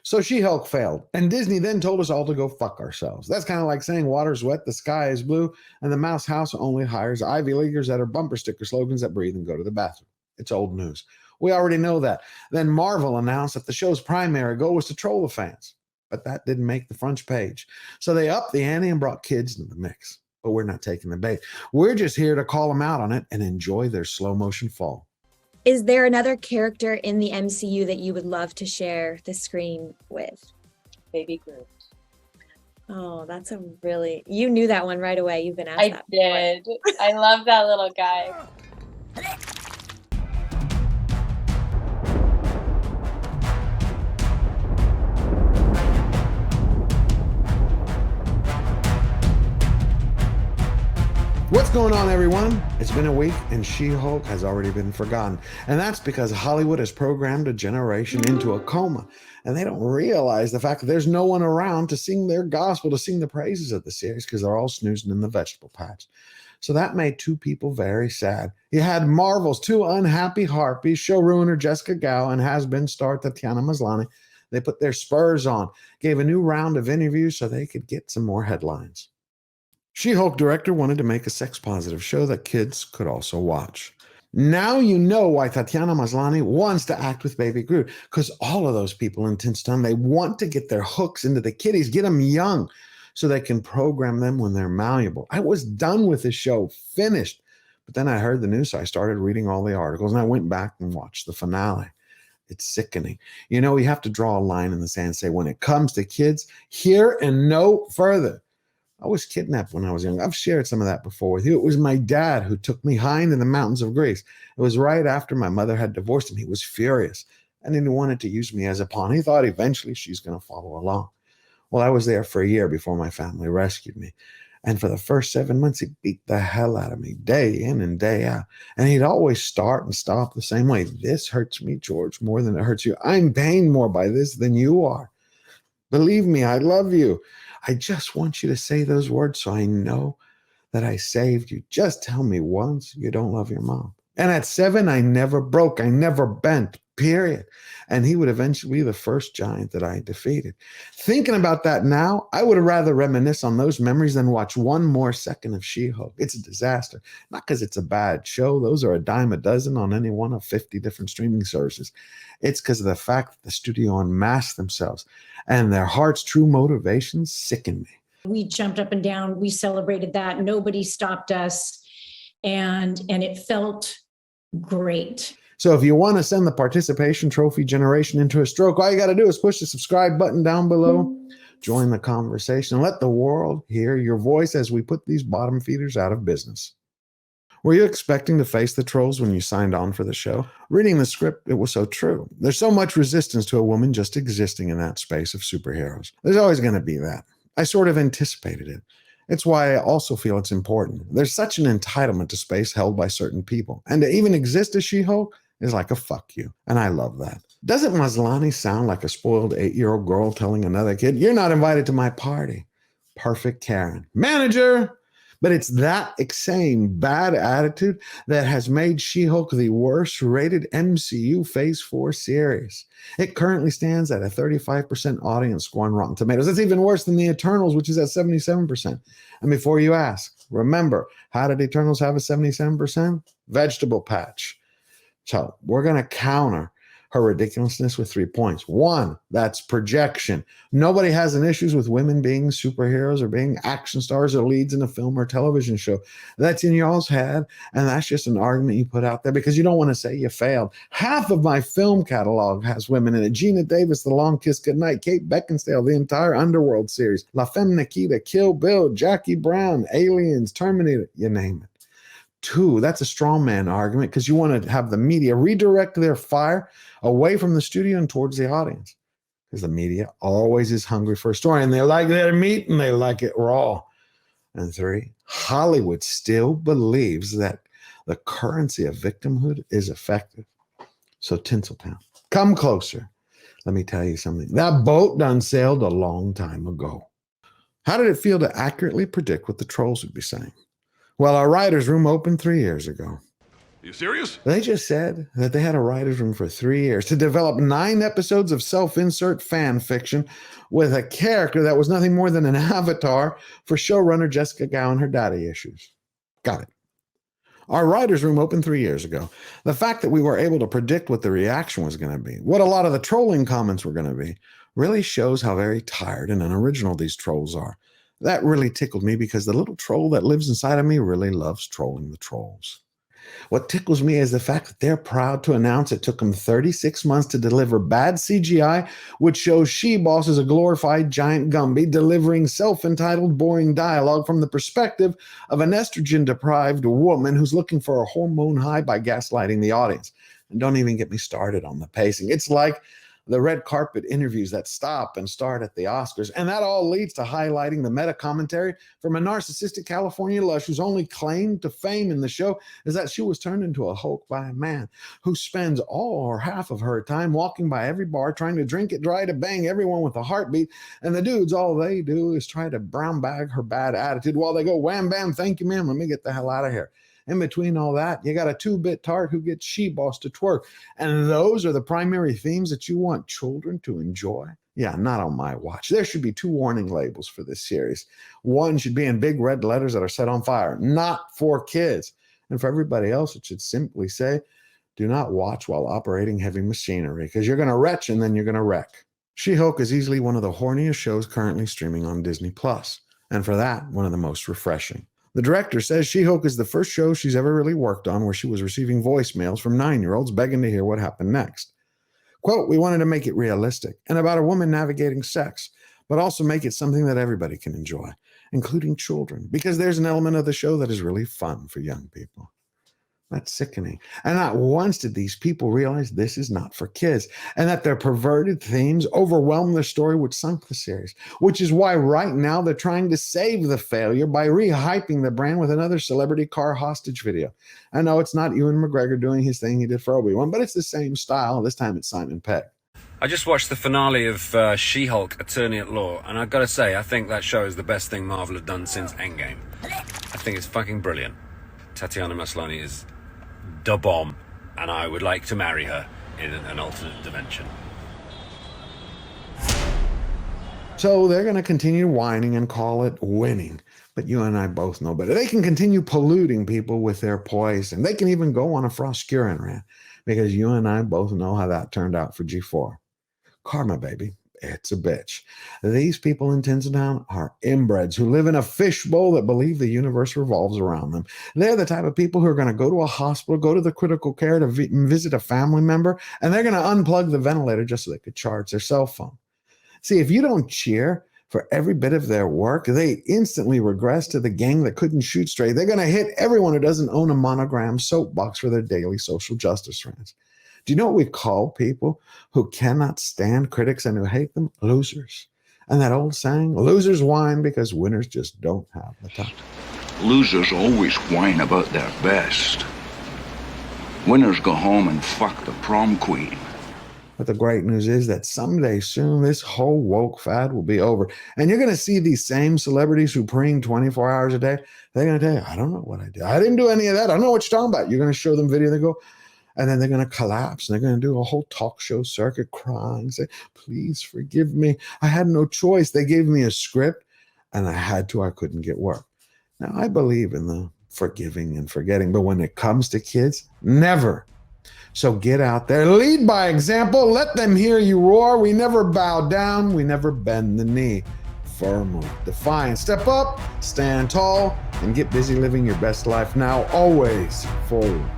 So She-Hulk failed, and Disney then told us all to go fuck ourselves. That's kind of like saying water's wet, the sky is blue, and the Mouse House only hires Ivy Leaguers that are bumper sticker slogans that breathe and go to the bathroom. It's old news. We already know that. Then Marvel announced that the show's primary goal was to troll the fans, but that didn't make the front page. So they upped the ante and brought kids into the mix. But we're not taking the bait. We're just here to call them out on it and enjoy their slow motion fall. Is there another character in the MCU that you would love to share the screen with? Baby Groot. Oh, that's a really... You knew that one right away. You've been asked that before. I did. I love that little guy. What's going on, everyone? It's been a week and She-Hulk has already been forgotten. And that's because Hollywood has programmed a generation into a coma. And they don't realize the fact that there's no one around to sing their gospel, to sing the praises of the series, because they're all snoozing in the vegetable patch. So that made two people very sad. You had Marvel's two unhappy harpies, show ruiner Jessica Gao and has-been star Tatiana Maslany. They put their spurs on, gave a new round of interviews so they could get some more headlines. She-Hulk director wanted to make a sex-positive show that kids could also watch. Now you know why Tatiana Maslany wants to act with Baby Groot, because all of those people in Tinstown, they want to get their hooks into the kiddies, get them young, so they can program them when they're malleable. I was done with the show, finished. But then I heard the news, so I started reading all the articles, and I went back and watched the finale. It's sickening. You know, you have to draw a line in the sand and say, when it comes to kids, here and no further. I was kidnapped when I was young. I've shared some of that before with you. It was my dad who took me high into the mountains of Greece. It was right after my mother had divorced him. He was furious and he wanted to use me as a pawn. He thought eventually she's going to follow along. Well, I was there for a year before my family rescued me. And for the first 7 months, he beat the hell out of me day in and day out. And he'd always start and stop the same way. This hurts me, George, more than it hurts you. I'm pained more by this than you are. Believe me, I love you. I just want you to say those words so I know that I saved you. Just tell me once you don't love your mom. And at 7, I never broke. I never bent, period. And he would eventually be the first giant that I defeated. Thinking about that now, I would rather reminisce on those memories than watch one more second of She-Hulk. It's a disaster. Not because it's a bad show. Those are a dime a dozen on any one of 50 different streaming services. It's because of the fact that the studio unmasked themselves and their heart's true motivations sicken me. We jumped up and down. We celebrated that. Nobody stopped us. And it felt great. So if you want to send the participation trophy generation into a stroke, all you got to do is push the subscribe button down below, join the conversation, and let the world hear your voice as we put these bottom feeders out of business. Were you expecting to face the trolls when you signed on for the show? Reading the script, it was so true. There's so much resistance to a woman just existing in that space of superheroes. There's always going to be that. I sort of anticipated it. It's why I also feel it's important. There's such an entitlement to space held by certain people. And to even exist as She-Hulk is like a fuck you. And I love that. Doesn't Maslany sound like a spoiled 8-year-old girl telling another kid, you're not invited to my party? Perfect Karen. Manager! But it's that same bad attitude that has made She-Hulk the worst rated MCU Phase 4 series. It currently stands at a 35% audience score on Rotten Tomatoes. That's even worse than the Eternals, which is at 77%. And before you ask, remember, how did Eternals have a 77%? Vegetable patch. So we're going to counter her ridiculousness with 3 points. 1, that's projection. Nobody has an issues with women being superheroes or being action stars or leads in a film or television show. That's in y'all's head, and that's just an argument you put out there because you don't want to say you failed. Half of my film catalog has women in it. Gina Davis, The Long Kiss Goodnight, Kate Beckinsale, the entire Underworld series, La Femme Nikita, Kill Bill, Jackie Brown, Aliens, Terminator, you name it. 2, that's a straw man argument because you want to have the media redirect their fire away from the studio and towards the audience because the media always is hungry for a story and they like their meat and they like it raw. And 3, Hollywood still believes that the currency of victimhood is effective. So Tinseltown, come closer. Let me tell you something. That boat done sailed a long time ago. How did it feel to accurately predict what the trolls would be saying? Well, our writer's room opened 3 years ago. You serious? They just said that they had a writer's room for 3 years to develop 9 episodes of self-insert fan fiction with a character that was nothing more than an avatar for showrunner Jessica Gao and her daddy issues. Got it. Our writer's room opened 3 years ago. The fact that we were able to predict what the reaction was going to be, what a lot of the trolling comments were going to be, really shows how very tired and unoriginal these trolls are. That really tickled me because the little troll that lives inside of me really loves trolling the trolls. What tickles me is the fact that they're proud to announce it took them 36 months to deliver bad CGI, which shows She-Boss as a glorified giant Gumby delivering self-entitled, boring dialogue from the perspective of an estrogen-deprived woman who's looking for a hormone high by gaslighting the audience. And don't even get me started on the pacing. It's like the red carpet interviews that stop and start at the Oscars. And that all leads to highlighting the meta commentary from a narcissistic California lush whose only claim to fame in the show is that she was turned into a Hulk by a man who spends all or half of her time walking by every bar trying to drink it dry to bang everyone with a heartbeat. And the dudes, all they do is try to brown bag her bad attitude while they go, wham, bam, thank you, ma'am, let me get the hell out of here. In between all that, you got a 2-bit tart who gets She-Boss to twerk. And those are the primary themes that you want children to enjoy? Yeah, not on my watch. There should be 2 warning labels for this series. One should be in big red letters that are set on fire, not for kids. And for everybody else, it should simply say, do not watch while operating heavy machinery, because you're going to retch and then you're going to wreck. She-Hulk is easily one of the horniest shows currently streaming on Disney+. And for that, one of the most refreshing. The director says She-Hulk is the first show she's ever really worked on where she was receiving voicemails from 9-year-olds begging to hear what happened next. Quote, we wanted to make it realistic and about a woman navigating sex, but also make it something that everybody can enjoy, including children, because there's an element of the show that is really fun for young people. That's sickening. And not once did these people realize this is not for kids and that their perverted themes overwhelm the story which sunk the series, which is why right now they're trying to save the failure by rehyping the brand with another celebrity car hostage video. I know it's not Ewan McGregor doing his thing he did for Obi-Wan, but it's the same style. This time it's Simon Pegg. I just watched the finale of She-Hulk, Attorney at Law, and I've got to say, I think that show is the best thing Marvel have done since Endgame. I think it's fucking brilliant. Tatiana Maslany is the bomb, and I would like to marry her in an alternate dimension. So they're going to continue whining and call it winning. But you and I both know better. They can continue polluting people with their poison. They can even go on a Froscurin rant, because you and I both know how that turned out for G4. Karma, baby. It's a bitch. These people in Tinseltown are inbreds who live in a fishbowl that believe the universe revolves around them. They're the type of people who are going to go to a hospital, go to the critical care to visit a family member, and they're going to unplug the ventilator just so they could charge their cell phone. See, if you don't cheer for every bit of their work, they instantly regress to the gang that couldn't shoot straight. They're going to hit everyone who doesn't own a monogram soapbox for their daily social justice rants. Do you know what we call people who cannot stand critics and who hate them? Losers. And that old saying, losers whine because winners just don't have the time. Losers always whine about their best. Winners go home and fuck the prom queen. But the great news is that someday soon, this whole woke fad will be over. And you're going to see these same celebrities who preen 24 hours a day. They're going to tell you, I don't know what I did. I didn't do any of that. I don't know what you're talking about. You're going to show them video. They go, and then they're going to collapse. And they're going to do a whole talk show circuit crying, say, please forgive me. I had no choice. They gave me a script and I had to. I couldn't get work. Now, I believe in the forgiving and forgetting. But when it comes to kids, never. So get out there, lead by example, let them hear you roar. We never bow down, we never bend the knee. Firmly, defiant, step up, stand tall, and get busy living your best life now, always forward.